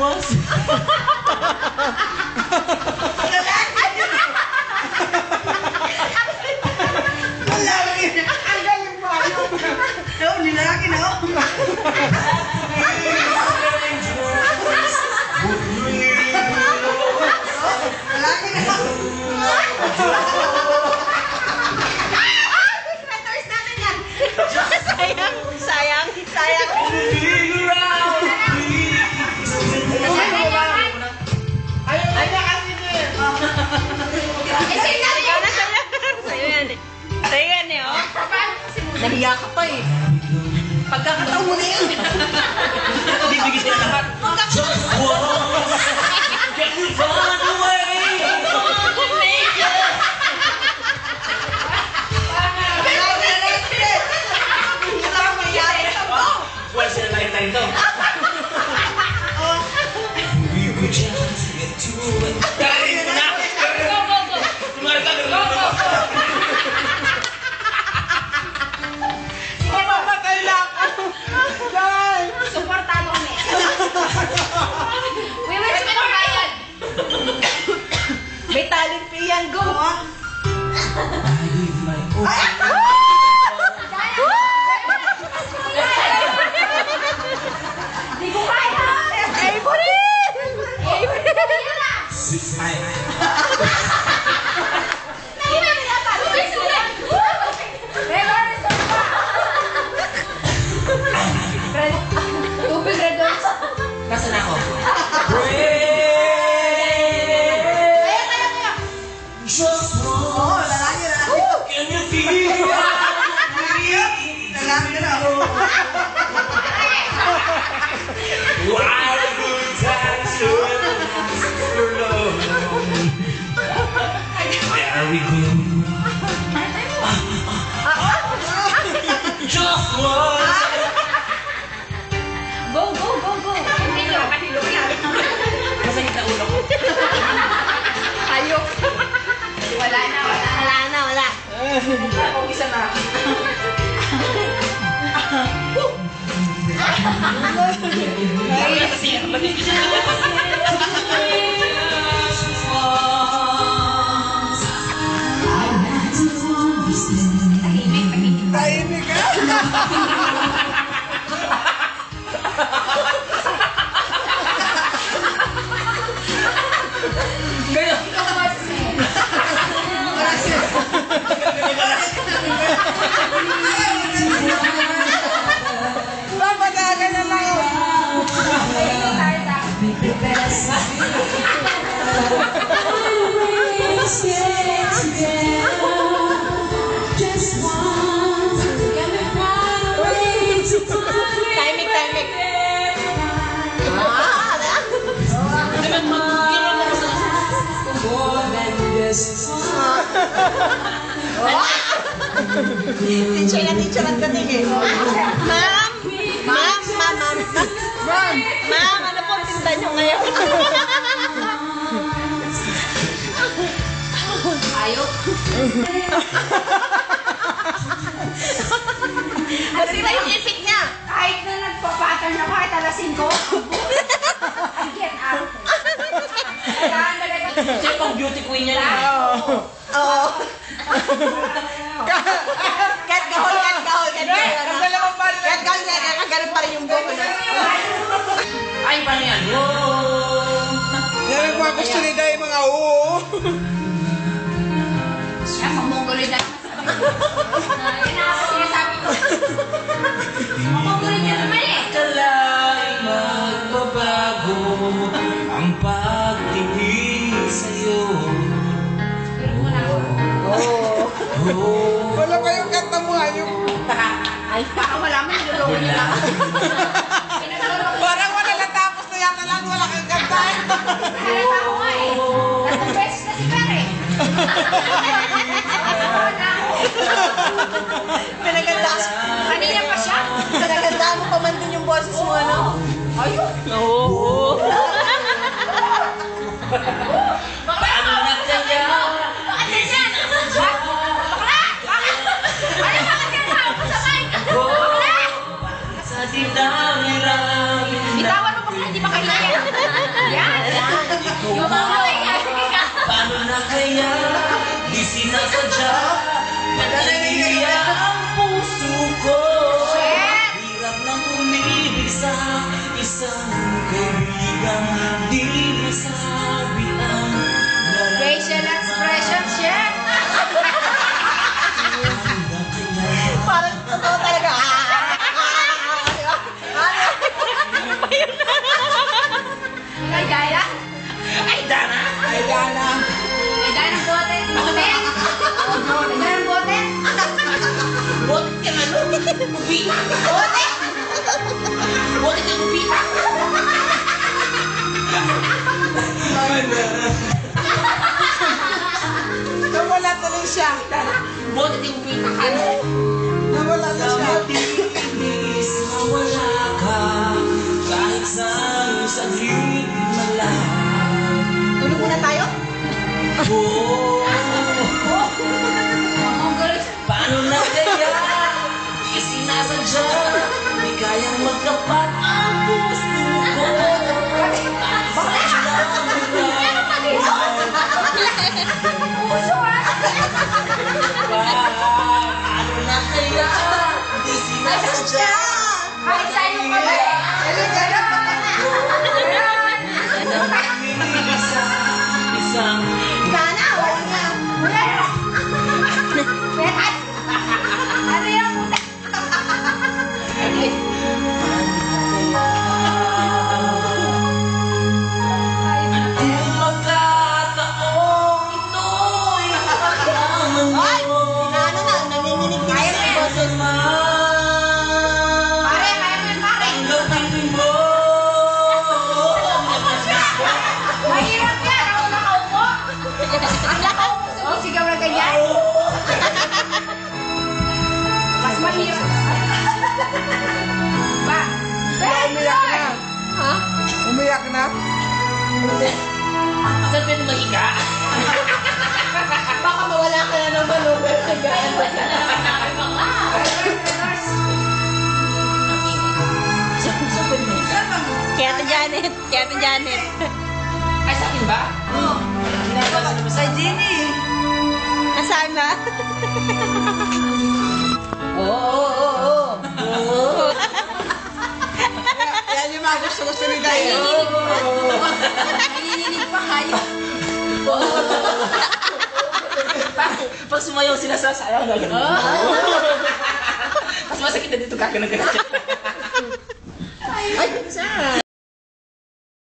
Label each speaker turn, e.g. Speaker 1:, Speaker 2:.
Speaker 1: Diyos.
Speaker 2: Ang galing pa yun. No, nilalaki na ako. Lalaki na ako.
Speaker 3: Creators natin yan. Sayang.
Speaker 2: Ay, nakasinin.
Speaker 3: Sa'yo yan eh, oh. Nahiya ka pa eh. Pagkakataon mo na yun.
Speaker 1: Bibigay sila lahat. Just once. Can you run away? Once in a lifetime to. We would just get to it. Kakarin mo na! Tumari ka!
Speaker 2: Mamatay na ako. Guys!
Speaker 3: Suportado kami. We will support yan. May talent pa yan, go.
Speaker 1: I give my all.
Speaker 3: Di ko kaya. Tubig, Red Doors.
Speaker 1: Nasaan ako? Just
Speaker 2: Oo,
Speaker 1: once.
Speaker 2: lalaki na.
Speaker 1: Can you feel
Speaker 2: Lalaki na ako.
Speaker 1: Wild good times for love? There we go. Just once.
Speaker 3: Go. Continue.
Speaker 1: Masakit na ulo ko.
Speaker 3: Ayok. Wala na.
Speaker 2: Ako isa na. Tahimik ka. Papatagan na lang ako.
Speaker 3: Timing. Teacher ang dating eh. Ma'am, ano po tinda nyo ngayon? Ayok. Ano sila yung ipit niya?
Speaker 4: Kahit na nagpapatan na kahit alasin ko, I get out.
Speaker 1: Siya pang beauty queen niya na.
Speaker 3: Oo. Kat gahol. Ganun pa rin yung buko na.
Speaker 1: Ay, paano yan?
Speaker 2: Yan ang mga gusto ni Day, mga oo.
Speaker 4: Kaya mamungguloy na yan na ako sinasabi ko. Mamungguloy niya naman eh.
Speaker 1: Kala'y magbabago ang pagtingin sa'yo.
Speaker 2: Wala pa yung kanta mo, ayok.
Speaker 4: Ay, baka wala mo niloloko niya lang.
Speaker 2: Parang wala natapos na yata lang, wala kang kanta.
Speaker 4: Halata ko nga eh. Tatlong beses na si Pere. Kanina pa siya.
Speaker 3: Pinagandaan mo pa man din yung boses mo, ano?
Speaker 4: Ayun.
Speaker 3: Oo.
Speaker 1: Paano na kaya?
Speaker 4: Bakit yan? Bakla! Bakit? Ano bakit yan? Masamain ka. Bakla!
Speaker 1: Sa dinami-rami.
Speaker 4: Bitawan mo bakla, hindi ba kaya yan?
Speaker 1: isang kaibigan, di masabi ang
Speaker 3: Facial expression, chef. Parang totoo talaga. Ay, Daya.
Speaker 1: Ay, Dana!
Speaker 2: Ay, Dana.
Speaker 3: Ay, Daya ng bote. Bote. Ay, Daya ng bote.
Speaker 1: Bote ka ano? Kubita!
Speaker 3: Bote.
Speaker 1: Bote ka kubita!
Speaker 2: Nawala tuloy siya.
Speaker 1: Bote ka kubita ka ano?
Speaker 2: Nawala na siya.
Speaker 1: Mabilis mawala ka kahit saan saglit malang.
Speaker 3: Tulog muna tayo.
Speaker 1: Oh,
Speaker 3: Ang galing.
Speaker 1: paano na kaya? Di sinasadya, di kayang magkapat ang puso ko. Paano na kaya? Di sinasadya.
Speaker 3: Ay, sa'yo pa ba?
Speaker 1: Isang
Speaker 3: Sana, wala nga. Wala na. Metan. Ano yung puta?
Speaker 1: Kung magkataong ito'y kasama mo.
Speaker 3: Ay, inaano na, nanginginig na yun yung boses. Pare, kaya mo yun, pare.
Speaker 1: Tanggapin mo.
Speaker 3: Mahirap yan, ako nakaupo. Ang nakaupo, sumisigaw na ganyan. Mas mahirap. Ba?
Speaker 2: Umiyak na.
Speaker 3: Ha?
Speaker 2: Umiyak na.
Speaker 1: Saan pwede mahiga?
Speaker 3: Baka mawala ka na naman, no? Pero nagayaan ba siya?
Speaker 1: Saan pwede mahiga?
Speaker 4: Kaya ito Janet. Kaya ito Janet.
Speaker 1: Ay, sa akin ba? Oo.
Speaker 2: Sa Jenny.
Speaker 4: Nasaan ba?
Speaker 1: Oo.
Speaker 2: Yan yung mga gusto ni Day.
Speaker 3: Nanginginig pa kayo.
Speaker 1: Pag sumayaw sila sa sayaw na gano'n. Mas masakit na dito kakanag-ganag.
Speaker 3: Ay, saan?